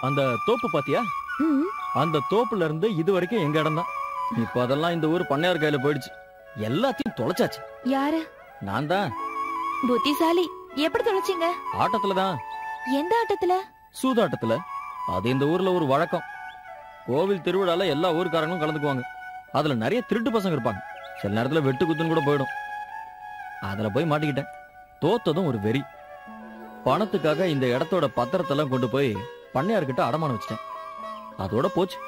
அந்த தோப்பு பாத்தியா? அந்த தோப்புல இருந்து இது வரைக்கும் எங்க இடம் தான். இப்ப அதெல்லாம் இந்த ஊர் பண்ணையார் கையில போயிடுச்சு. எல்லாத்தையும் தொலைச்சாச்சு. யாரு? நான் தான். புத்திசாலி. எப்படி தொலைச்சீங்க? ஆட்டத்துலதான். எந்த ஆட்டத்துல? சூதாட்டத்துல. அது இந்த ஊர்ல ஒரு வழக்கம். கோவில் திருவிழால எல்லா ஊருக்காரங்களும் கலந்துக்குவாங்க. அதுல நிறைய திருட்டு பசங்க இருப்பாங்க. சில நேரத்துல வெட்டு குத்துன்னு கூட போயிடும். அதுல போய் மாட்டிக்கிட்டேன். தோத்ததும் ஒரு வெறி. பணத்துக்காக இந்த இடத்தோட பத்திரத்தெல்லாம் கொண்டு போய் பண்ணையார்கிட்ட அடமானம் வச்சிட்டேன். அதோட போச்சு.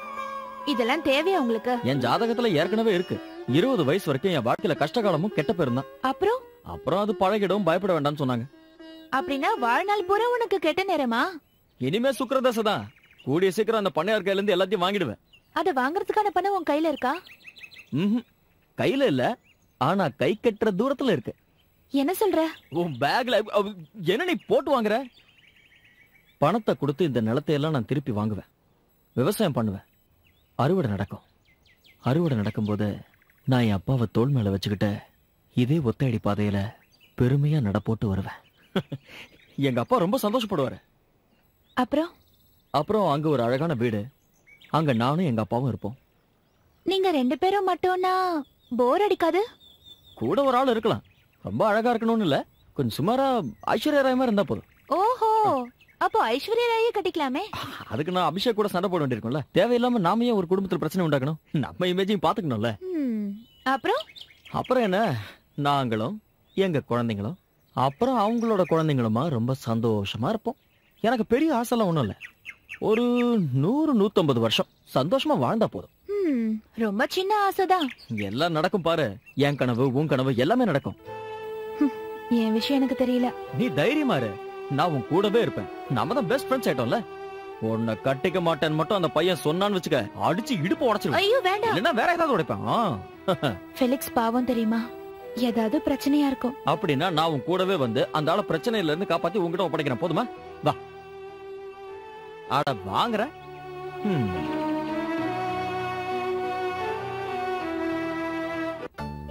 இதெல்லாம் தேவையா உங்களுக்கு? என் ஜாதகத்துல ஏற்கனவே இருக்கு. 20 வயசு வரைக்கும் என் வாழ்க்கையில கஷ்டகாலமும் கெட்ட பேரும் தான். அப்புறம் அது பழகிடும், பயப்பட வேண்டாம்னு சொன்னாங்க. அப்படின்னா வாழ்நாள் பூரா உனக்கு கெட்ட நேரமா? இனிமே சுக்கிரதசை தான். கூடிய சீக்கிரம் அந்த பண்ணையார் கையில இருந்து எல்லாத்தையும் வாங்கிடுவேன். அத வாங்குறதுக்கான பணம் உன் கையில இருக்கா? கையில இல்ல, ஆனா கை கட்டுற தூரத்துல இருக்கு. என்ன சொல்ற? உன் பேக்ல என்ன நீ போட்டு வாங்குற? பணத்தை கொடுத்து இந்த நிலத்தை எல்லாம் நான் திருப்பி வாங்குவேன். விவசாயம் பண்ணுவேன். அறுவடை நடக்கும். அறுவடை நடக்கும்போது நான் என் அப்பாவை தோள் மேல வச்சுக்கிட்டு இதே ஒத்தையடி பாதையில பெருமையா நடப்போட்டு வருவேன். எங்க அப்பா ரொம்ப சந்தோஷப்படுவாரு. அப்புறம் அங்க ஒரு அழகான வீடு. அங்க நானும் எங்க அப்பாவும் இருப்போம். நீங்க 2 பேரும் மட்டும்னா போர் அடிக்காது? கூட ஒரு ஆள் இருக்கலாம். ரொம்ப அழகா இருக்கணும்னு இல்ல, கொஞ்சம் சுமாரா ஐஸ்வர்யா ராய் மாதிரி இருந்தா போதும். ஓஹோ, அப்போ ஐஸ்வர்யா ராயே கட்டிக்கலாமே. அதுக்கு நான் அபிஷேக் கூட சண்டை போட வேண்டியிருக்கும்ல. தேவையில்லாம நாம ஏன் ஒரு குடும்பத்துல பிரச்சனை உண்டாக்கணும்? நம்ம இமேஜையும் பாத்துக்கணும்ல. அப்புறம் என்ன, நாங்களும் எங்க குழந்தைங்களும் அப்புறம் அவங்களோட குழந்தைங்களுமா ரொம்ப சந்தோஷமா இருப்போம். எனக்கு பெரிய ஆசைலாம் ஒண்ணும் இல்ல. ஒரு 100-150 வருஷம் சந்தோஷமா வாழ்ந்தா போதும். ரொம்ப சின்ன ஆசைதான். எல்லாம் நடக்கும் பாரு. என் கனவு, உன் கனவு எல்லாமே நடக்கும். என் விஷயம் எனக்கு தெரியல. நீ தைரியமா இரு, நான் உன் கூடவே இருப்பேன். நம்ம தான் பெஸ்ட் ஃப்ரெண்ட்ஸ் ஆயிட்டோம்ல. உன்னை கட்டிக்க மாட்டேன்னு மட்டும் அந்த பையன் சொன்னான்னு வச்சுக்க, அடிச்சு இடுப்பு உடைச்சிருவேன். ஐயோ வேண்டாம். இல்லன்னா வேற ஏதாவது உடைப்பேன். ஃபெலிக்ஸ் பாவம் தெரியுமா, ஏதாவது பிரச்சனையா இருக்கும். அப்படின்னா நான் உன் கூடவே வந்து அந்த ஆள பிரச்சனையில இருந்து காப்பாத்தி உங்ககிட்ட ஒப்படைக்கிறேன். போதுமா? வா. ஆட வாங்குற.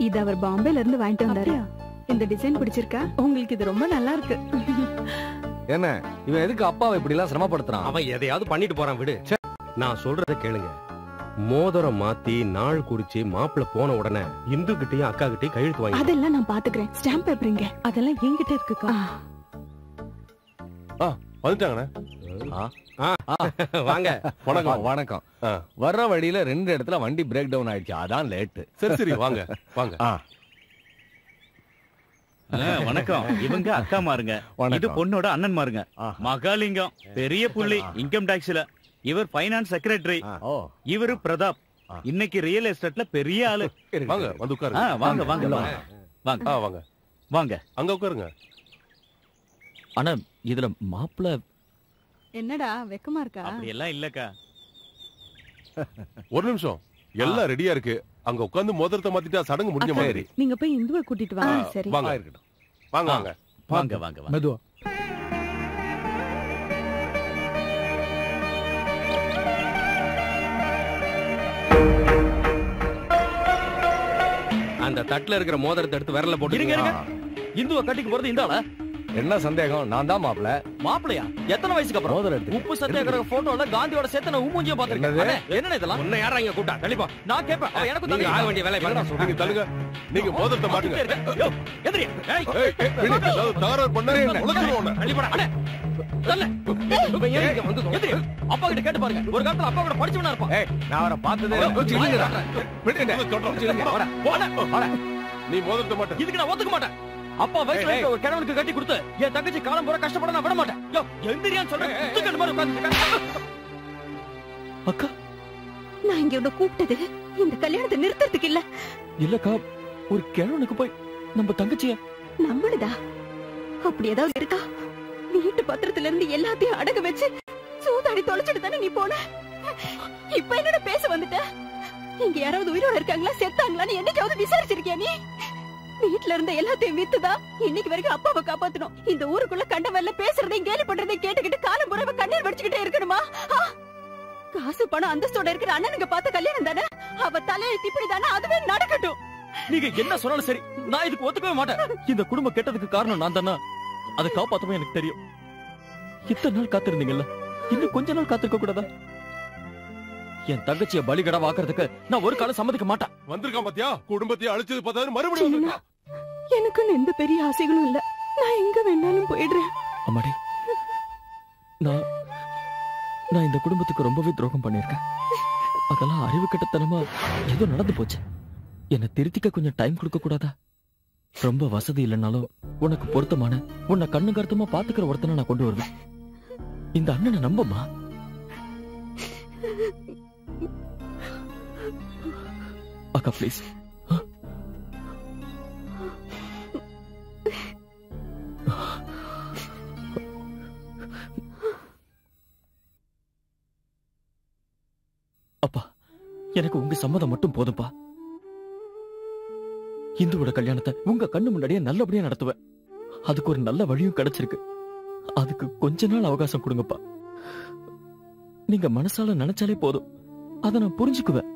இது அவர் பாம்பேல இருந்து வாங்கிட்டு வந்தாரு. இந்த டிசைன் பிடிச்சிருக்கா? உங்களுக்கு இது ரொம்ப நல்லா இருக்கு. என்ன இவன் எதுக்கு அப்பாவை இப்படி எல்லாம் சிரமப்படுத்துறான்? அவன் எதையாவது பண்ணிட்டு போறான், விடு. நான் சொல்றத கேளுங்க. மோதிரம் மாத்தி நாள் குறிச்சு மாப்பிள்ள போன உடனே இந்து கிட்டயும் அக்கா கிட்டயும் கையெழுத்து வாங்கி. அதெல்லாம் நான் பாத்துக்கிறேன். ஸ்டாம்ப் பேப்பருங்க அதெல்லாம் என்கிட்ட இருக்குக்கா. வந்துட்டாங்கண்ணே. வாங்க. வணக்கம். வணக்கம். வர்ற வழியில 2 இடத்துல வண்டி பிரேக் டவுன் ஆயிடுச்சு, அதான் லேட்டு. சரி வாங்க வாங்க. வணக்கம். இவங்க அக்கா மாருங்க. இது பொண்ணோட அண்ணன் மாருங்க. மகாலிங்கம் பெரிய புள்ளி இன்கம் டாக்ஸ்ல. இவர் ஃபைனான்ஸ் செக்ரட்டரி. இவரு பிரதாப், இன்னைக்கு ரியல் எஸ்டேட்ல பெரிய ஆளு. வாங்க வந்து உட்காருங்க. வாங்க வாங்க வாங்க வாங்க வாங்க அங்க உட்காருங்க. அண்ணா இதுல மாப்பிள்ள என்னடா வெக்கமா இருக்கா? அப்படி எல்லாம் இல்லக்கா. ஒரு நிமிஷம், எல்லாம் ரெடியா இருக்கு. அங்க உட்கார்ந்து மோதிரத்தை மாத்திட்டா சடங்கு முடிஞ்ச மாதிரி. நீங்க போய் இந்துவை கூட்டிட்டு வாங்க. சரி வாங்க. இருக்கட்டும். வாங்க வாங்க வாங்க வாங்க மெதுவா. அந்த தட்டுல இருக்கிற மோதிரத்தை எடுத்து விரல்ல போட்டு. இந்துவை கட்டிக்கு போறது இந்த ஆளா? என்ன சந்தேகம்? நான் தான் மாப்பிள்ள. மாப்பிளையா? எத்தனை வயசுக்கு அப்புறம்? மோதிரம் எடுத்து. உப்பு சத்தியாகிரக போட்டோல காந்தியோட சேர்த்து நான் மூஞ்சிய பாத்துருக்கேன். என்ன இதெல்லாம்? உன்னை யாரா இங்க கூட்டா? கண்டிப்பா நான் கேட்பேன். எனக்கு நீங்க ஆக வேண்டிய வேலை பாருங்க. நீங்க தள்ளுங்க. நீங்க மோதிரத்தை மாட்டுங்க. எதிரி. ஏய் தகராறு பண்ணாரே என்ன? உலகத்துல கண்டிப்பா. அண்ணே தல்ல. இவன் வந்து எதிரி. அப்பா கிட்ட கேட்டு பாருங்க. ஒரு காலத்துல அப்பா கூட படிச்சவனா இருப்பான். நான் அவரை பார்த்ததே இல்ல. நீ மோதிரத்தை மாட்ட. இதுக்கு நான் ஒத்துக்க மாட்டேன். அப்பா வயசுல ஒரு கிழவனுக்கு கட்டி கொடுத்து என் தங்கச்சி காலம் பூரா கஷ்டப்பட நான் விட மாட்டேன். எந்திரியான்னு சொல்றேன். அக்கா, நான் இங்க உன்னை கூப்பிட்டது இந்த கல்யாணத்தை நிறுத்தறதுக்கு இல்ல. இல்லக்கா, ஒரு கிழவனுக்கு போய் நம்ம தங்கச்சிய நம்புடா. அப்படி ஏதாவது இருக்கா? வீட்டு பத்திரத்துல இருந்து எல்லாத்தையும் அடகு வச்சு சூதாடி தொலைச்சிட்டு தானே நீ போன. இப்ப என்னோட பேச வந்துட்ட? இங்க யாராவது உயிரோட இருக்காங்களா செத்தாங்களான்னு என்னைக்காவது விசாரிச்சிருக்கியா நீ? வீட்டுல இருந்த எல்லாத்தையும் வித்துதான் இன்னைக்கு வரைக்கும் அப்பாவை காப்பாத்தணும். இந்த ஊருக்குள்ள கண்டவல்ல பேசுறதையும் கேலி பண்றதையும் கேட்டுக்கிட்டு காலம் பூரா கண்ணீர் வடிச்சுக்கிட்டே இருக்கணுமா? காசு பணம் அந்தஸ்தோட இருக்கிற அண்ணனுங்க பார்த்த கல்யாணம் தானே. அவ தலையெழுத்து இப்படி தானே, அதுவே நடக்கட்டும். நீங்க என்ன சொன்னாலும் சரி, நான் இதுக்கு ஒத்துக்கவே மாட்டேன். இந்த குடும்பம் கெட்டதுக்கு காரணம் நான் தானே. அதை காப்பாத்தவே எனக்கு தெரியும். இத்தனை நாள் காத்திருந்தீங்கல்ல, இன்னும் கொஞ்ச நாள் காத்திருக்க கூடாதா? என் தங்கச்சிய பலிகடா வாக்குறதுக்கு நான் ஒரு காலம் சம்மதிக்க மாட்டேன். வந்திருக்கான் பாத்தியா, குடும்பத்தையே அழிச்சது பார்த்தா மறுபடியும் வந்திருக்கான். எனக்குன்னு எந்த பெரிய ஆசைகளும் இல்ல. நான் எங்க வேணாலும் போயிடுறேன். அம்மாடி, நான் இந்த குடும்பத்துக்கு ரொம்பவே துரோகம் பண்ணிருக்கேன். அதெல்லாம் அறிவு கட்டத்தனமா ஏதோ நடந்து போச்சு. என்னை திருத்திக்க கொஞ்சம் டைம் கொடுக்க கூடாதா? ரொம்ப வசதி இல்லைனாலும் உனக்கு பொருத்தமான, உன்னை கண்ணு கருத்துமா பாத்துக்கிற ஒருத்தனை நான் கொண்டு வருவேன். இந்த அண்ணனை நம்பமா. அக்கா ப்ளீஸ். அப்பா, எனக்கு உங்க சம்மதம் மட்டும் போதும்பா. இந்துவோட கல்யாணத்தை உங்க கண்ணு முன்னாடியே நல்லபடியா நடத்துவேன். அதுக்கு ஒரு நல்ல வழியும் கிடைச்சிருக்கு. அதுக்கு கொஞ்ச நாள் அவகாசம் கொடுங்கப்பா. நீங்க மனசால நினைச்சாலே போதும், அதை நான் புரிஞ்சுக்குவேன்.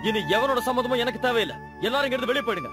இனி எவனோட சம்மதமும் எனக்கு தேவையில்லை. எல்லாரும் இங்கிருந்து வெளியே போயிடுங்க.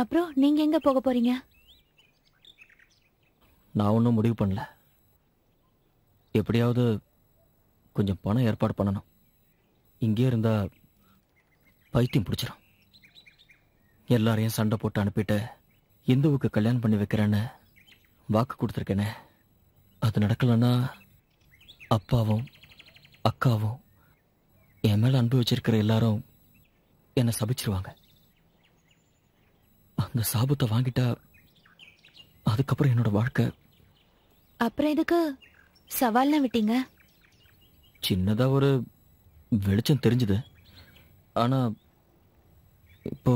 அப்புறம் நீங்க எங்க போக போறீங்க? நான் ஒன்றும் முடிவு பண்ணல. எப்படியாவது கொஞ்சம் பணம் ஏற்பாடு பண்ணணும். இங்கே இருந்தா பைத்தியம் பிடிச்சிடும். எல்லாரையும் சண்டை போட்டு அனுப்பிட்டு இந்துவுக்கு கல்யாணம் பண்ணி வைக்கிறேன்னு வாக்கு கொடுத்துருக்கேனே, அது நடக்கலன்னா அப்பாவும் அக்காவும் என் மேல அன்பு வச்சிருக்கிற எல்லாரும் என்னை சபிச்சிருவாங்க. அந்த சாபத்தை வாங்கிட்டா அதுக்கப்புறம் என்னோட வாழ்க்கை. அப்புறம் எதுக்கு சவால்லாம் விட்டீங்க? சின்னதா ஒரு வெளிச்சம் தெரிஞ்சுது. ஆனா இப்போ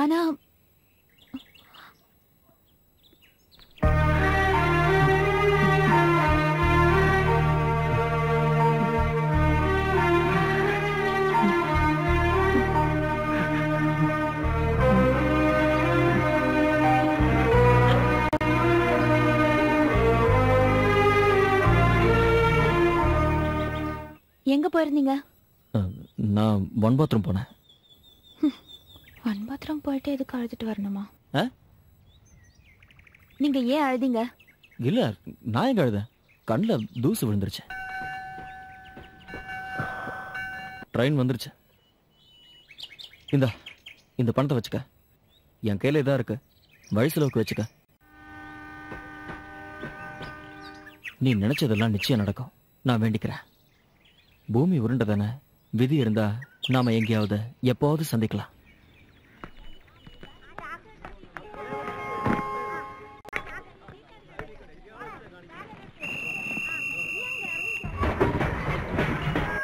ஆனா எங்க போயிருந்தீங்க? நான் ஒன் பாத்ரூம் போனேன். ஒன் பாத்ரூம் போயிட்டு எதுக்கு அழுதுட்டு வரணுமா? நீங்க ஏன் அழுதீங்க? இல்ல, நான் எங்க அழுதேன்? கண்ணில் தூசு விழுந்துருச்சு. ட்ரெயின் வந்துருச்சு. இந்த பணத்தை வச்சுக்க. என் கையில இதா இருக்கு, வழி செலவுக்கு வச்சுக்க. நீ நினைச்சதெல்லாம் நிச்சயம் நடக்கும், நான் வேண்டிக்கிறேன். பூமி உருண்டதானே, விதி இருந்தா நாம எங்கேயாவது எப்போவது சந்திக்கலாம்.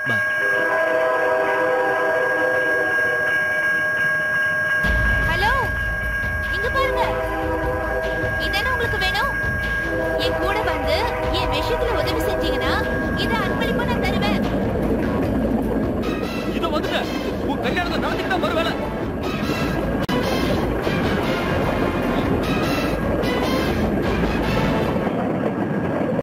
Bye. இங்க பாருங்க, இதானே உங்களுக்கு வேணும்? என் கூட வந்து என் விஷயத்துல உதவி செஞ்சீங்கன்னா